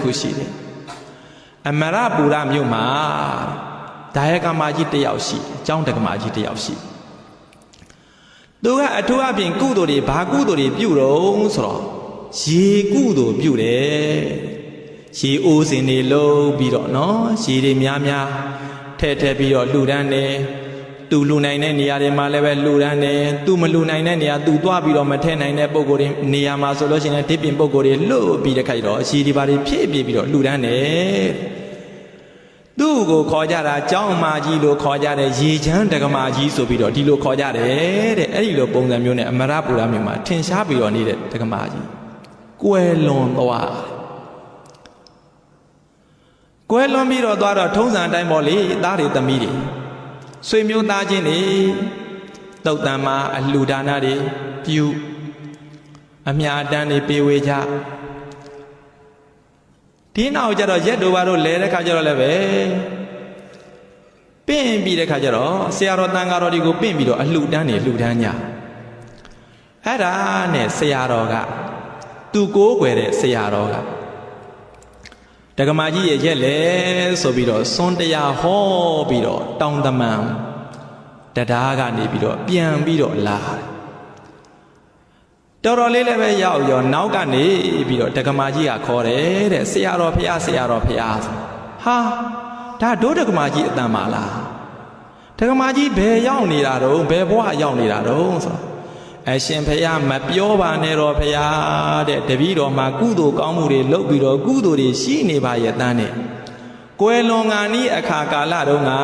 ခုရှိတယ်အမရပူရမြို့မှာဒါယကမာကြီးတယောက်ရှိအကြောင်းတက္ကမကြီးတယောက်ရှိသူကအထူးအပြင်ကုသိုလ်တွေဘာကုသိုလ်တွေပြုတော့ဆိုတော့ရေကုသိုလ်ပြုတယ်ရေအိုးစင်တွေလုံးပြီးတော့နော်ရေတွေများများထဲပြီးတော့လှူဒန်းတယ်သူလှူနိုင်တဲ့နေရာတွေမှာလည်းပဲလှူဒန်းတယ်သူမလှူနိုင်တဲ့နေရာသူသွားပြီးတော့မထဲနိုင်တဲ့ပုံကိုယ်တွေနေရာမှာဆိုလို့ရှိရင်ဒီပြင်ပုံကိုယ်တွေလှုပ်ပြီးတဲ့ခိုက်တော့ရေဒီပါတွေဖြည့်ပြီးတော့လှူဒန်းတယ်သူ့ကိုခေါ်ကြတာကျောင်းမာကြီးလို့ခေါ်ကြတဲ့ရေချမ်းတက္ကမကြီးဆိုပြီးတော့ဒီလိုခေါ်ကြတယ်တဲ့အဲ့ဒီလိုပုံစံမျိုးနဲ့အမရပူရမြို့မှာထင်ရှားပြီးတော့နေတဲ့တက္ကမကြီးကွယ်လွန်သွားကွယ်လွန်ပြီးတော့သွားတော့ထုံးစံအတိုင်းပေါ့လေသားတွေသမီးတွေဆွေမျိုးသားချင်းတွေတုတ်တန်မှာအလှူဒါနတွေပြုအမြအတမ်းတွေပေးဝေကြဒီနောက်ကျတော့ရက်တို့ဘာတို့လဲတဲ့ခါကျတော့လည်းပဲပင့်ပြီးတဲ့ခါကျတော့ဆရာတော်တန်ဃာတော်တွေကိုပင့်ပြီးတော့အလှူဒန်းနေလှူဒန်းကြအဲ့ဒါနဲ့ဆရာတော်ကသူကိုးကွယ်တဲ့ဆရာတော်ကတက္ကမကြီးရဲ့ရက်လေဆိုပြီးတော့စွန်းတရားဟောပြီးတော့တောင်တမန်တရားကနေပြီးတော့ပြန်ပြီးတော့လာတော်တော်လေးလည်းပဲရောက်ရောနောက်ကနေပြီးတော့တက္ကမကြီးကခေါ်တယ်တဲ့ဆရာတော်ဖျားဆရာတော်ဖျားဟာဒါဒုတက္ကမကြီးအတန်ပါလားတက္ကမကြီးဘယ်ရောက်နေတာတော့ဘယ်ဘဝရောက်နေတာတော့ဆိုအရှင်ဖျားမပြောပါနဲ့တော့ဖျားတဲ့တပည့်တော်မှာကုသိုလ်ကောင်းမှုတွေလုပ်ပြီးတော့ကုသိုလ်တွေရှိနေပါရဲ့တန်းနဲ့ကွယ်လွန်ငါနီးအခါကာလတော့ငါ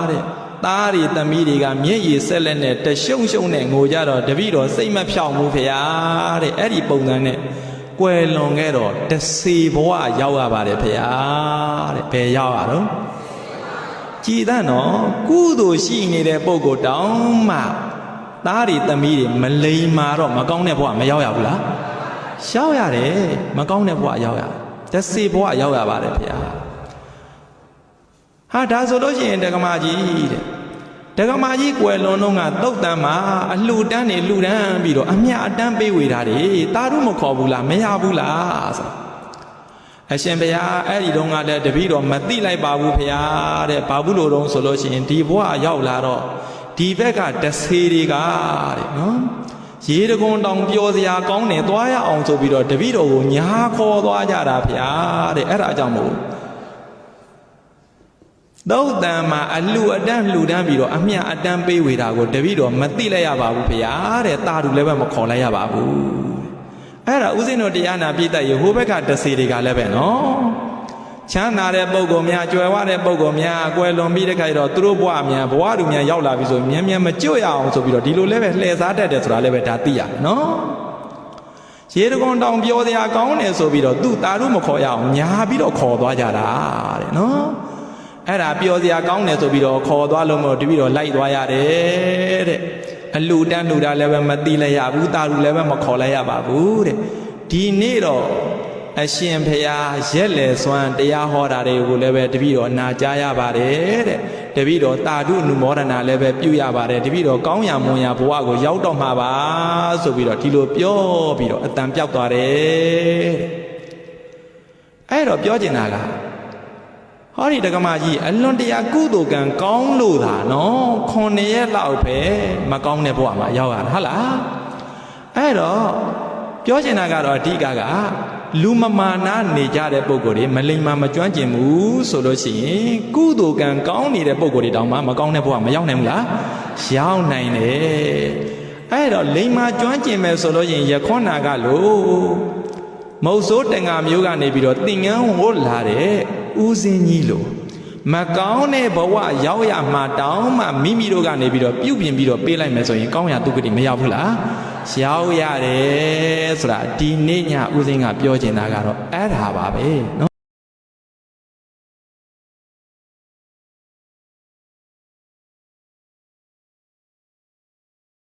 တဲ့သားတွေသမီးတွေကမျက်ရည်ဆက်လက်နဲ့တရှုံရှုံနဲ့ငိုကြတော့တပည့်တော်စိတ်မဖြောင့်ဘူးဖျားတဲ့အဲ့ဒီပုံစံနဲ့ကွယ်လွန်ခဲ့တော့တစေဘဝရောက်ရပါတယ်ဖျားတဲ့ဘယ်ရောက်ရတော့ကြည်သနော်ကုသိုလ်ရှိနေတဲ့ပုဂ္ဂိုလ်တောင်မှသားတွေသမီးတွေမလိမ်မာတော့မကောင်းတဲ့ဘဝမရောက်ရဘူးလားရောက်ရတယ်မကောင်းတဲ့ဘဝရောက်ရတစေဘဝရောက်ရပါတယ်ဗျာဟာဒါဆိုလို့ရှိရင်တက္ကမကြီးတဲ့တက္ကမကြီးကွယ်လွန်တော့ကသုတ်တန်မှာအလှူတန်းနေလှူဒန်းပြီးတော့အမြအတမ်းပေးဝေတာတွေတာတို့မခေါ်ဘူးလားမရဘူးလားဆိုအရှင်ဘုရားအဲ့ဒီတုန်းကလည်းတပည့်တော်မသိလိုက်ပါဘူးဘုရားတဲ့ဘာဘူးလို့တုံးဆိုလို့ရှိရင်ဒီဘဝရောက်လာတော့ဒီဘက်ကတဆေတွေကတဲ့နော်ရေတကွန်တောင်ပျော်စရာကောင်းတယ်သွားရအောင်ဆိုပြီးတော့တပည့်တော်ကိုညာခေါ်သွားကြတာဗျာတဲ့အဲ့ဒါကြောင့်မို့သုတ်တန်မှာအလှအတန်းလှူဒန်းပြီးတော့အမြအတန်းပေးဝေတာကိုတပည့်တော်မသိလိုက်ရပါဘူးဗျာတဲ့တာတူလည်းပဲမခေါ်လိုက်ရပါဘူးအဲ့ဒါဥစဉ်တော်တရားနာပြည့်တဲ့ဟိုဘက်ကတဆေတွေကလည်းပဲနော်ချမ်းသာတဲ့ပုဂ္ဂိုလ်များကြွယ်ဝတဲ့ပုဂ္ဂိုလ်များကွယ်လွန်ပြီးတဲ့ခါကျတော့သူတို့ဘဝများဘဝတူများရောက်လာပြီဆိုမြန်မြန်မကြွရအောင်ဆိုပြီးတော့ဒီလိုလည်းပဲလှည့်စားတတ်တယ်ဆိုတာလည်းပဲဒါသိရတယ်နော်ရေတကွန်တောင်ပြောစရာကောင်းတယ်ဆိုပြီးတော့သူ့တာတို့မခေါ်ရအောင်ညာပြီးတော့ခေါ်သွားကြတာတဲ့နော်အဲ့ဒါပြောစရာကောင်းတယ်ဆိုပြီးတော့ခေါ်သွားလို့မလို့တပည့်တော်လိုက်သွားရတယ်တဲ့အလှတန်းလှူတာလည်းပဲမသိလိုက်ရဘူးတာတို့လည်းပဲမခေါ်လိုက်ရပါဘူးတဲ့ဒီနေ့တော့အရှင်ဖျားရက်လေစွမ်းတရားဟောတာတွေကိုလည်းပဲတပည့်တော်နာကြားရပါတယ်တဲ့တပည့်တော်တာဓုအနုမောဒနာလည်းပဲပြုရပါတယ်တပည့်တော်ကောင်းရာမွန်ရာဘဝကိုရောက်တော့မှာပါဆိုပြီးတော့ဒီလိုပြောပြီးတော့အတန်ပြောက်သွားတယ်အဲ့တော့ပြောချင်တာကဟောဒီတက္ကမကြီးအလွန်တရာကုသိုလ်ကံကောင်းလို့သာနော်9ရက်လောက်ပဲမကောင်းတဲ့ဘဝမှာရောက်ရတာဟုတ်လားအဲ့တော့ပြောချင်တာကတော့အဓိကလူမမာနာနေကြတဲ့ပုံကိုယ်တွေမလိမ္မာမကျွမ်းကျင်ဘူးဆိုလို့ရှိရင်ကုသိုလ်ကံကောင်းနေတဲ့ပုံကိုယ်တွေတောင်မှမကောင်းတဲ့ဘဝမရောက်နိုင်ဘူးလားရောက်နိုင်တယ်အဲ့တော့လိမ္မာကျွမ်းကျင်မယ်ဆိုလို့ရှိရင်ရခွန်နာကလို့မုတ်ဆိုးတန်ဃာမျိုးကနေပြီးတော့သင်္ကန်းဝတ်လာတဲ့ဦးစင်းကြီးလို့မကောင်းတဲ့ဘဝရောက်ရမှာတောင်မှမိမိတို့ကနေပြီးတော့ပြုပြင်ပြီးတော့ပေးလိုက်မယ်ဆိုရင်ကောင်းရာဒုက္ခတိမရောက်ဘူးလားရောက်ရတယ်ဆိုတာဒီနေ့ညဦးစင်းကပြောချင်တာကတော့အဲ့ဒါပါပဲနော်